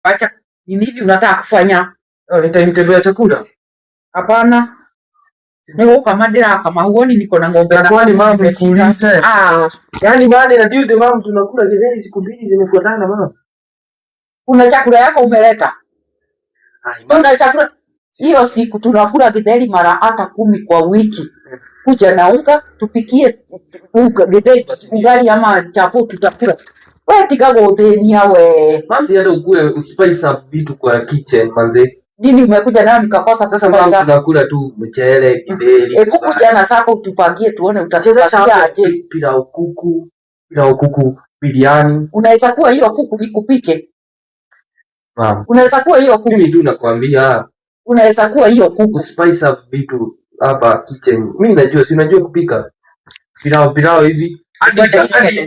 Acha ni hivi unataka kufanya? Nitembea chakula. Hapana. Niko kama dira kama huoni niko na ng'ombe na kwani mama nikuulize. Yaani bali na Tuesday mama tunakula githeri siku mbili zimefuatana mama. Kuna chakula yako umeleta? Kuna chakula hiyo siku tunakula githeri mara hata 10 kwa wiki. Kuja na unga tupikie unga githeri ugali ama chapo tutakula. Wewe tikago udhenia we. Mamzi hata ukue uspice up vitu kwa kitchen manze. Nini umekuja nayo nikakosa sasa mama tunakula tu mchele githeri. Kuku jana sako utupangie tuone utacheza aje. Pilau kuku, biriani. Unaweza kuwa hiyo kuku nikupike. Mama. Unaweza kuwa hiyo kuku. Mimi tu nakwambia. Unaweza kuwa hiyo kuku spice up vitu hapa kitchen. Mimi najua si unajua kupika. Pilau hivi.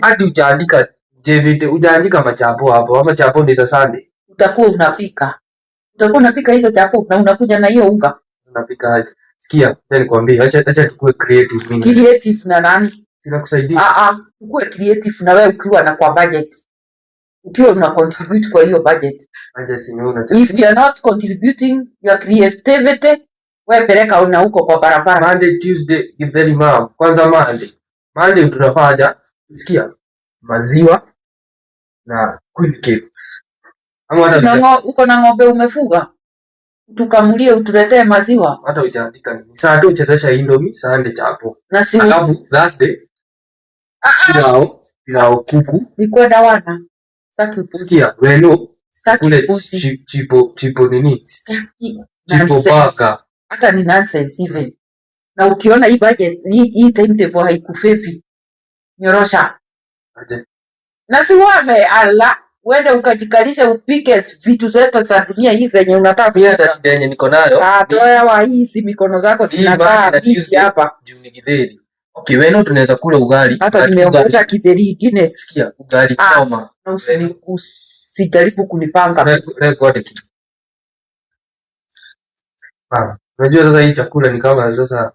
Hadi utaandika David, hujaandika machapo hapo. Ama chapo ni za Sunday. Utakuwa unapika hizo chapo na unakuja na hiyo unga. Unapika aje? Sikia, nikwambie, acha tukue creative mimi. Creative na nani? Sina kusaidia. Ukue creative na wewe ukiwa na kwa budget. Ukiwa una contribute kwa hiyo budget. Aje siniona. If you are not contributing your creativity, wewe peleka una huko kwa barabara. Monday, Tuesday, githeri mama. Kwanza Monday tunafanya, sikia, maziwa na queen cakes. Uko na ng'ombe umefuga? Tukamulie utuletee maziwa. Hata hujaandika nini. Saa tu uchezesha Indomie, Sunday chapo. Na si alafu Thursday pilau kuku. Ni kwenda wana. Sitaki upuzi. Sikia, weno. Kule chipo nini? Sitaki. Chipo baka. Hata ni nonsense even. Na ukiona hii budget, hii timetable haikufevi. Nyorosha. Aje. Na si wame ala uende ukajikalishe upike vitu zetu za dunia hizi zenye unataka. Pia hata shida yenye niko nayo. Toa wa hii si mikono zako zinakaa hivi hapa. Juu ni githeri. Okay, weno tunaweza kula ugali. Hata nimeongeza githeri nyingine. Sikia, ugali choma. Na usijaribu kunipanga. Record kitu. Unajua sasa hii chakula ni kama sasa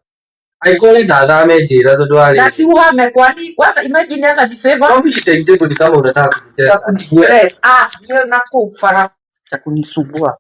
haikole dadame jira zo dwali. Na si uhame kwani kwanza imagine hata ni favor. Kama kitendo ni kama unataka kutesa. Hiyo nako ufara cha kunisumbua.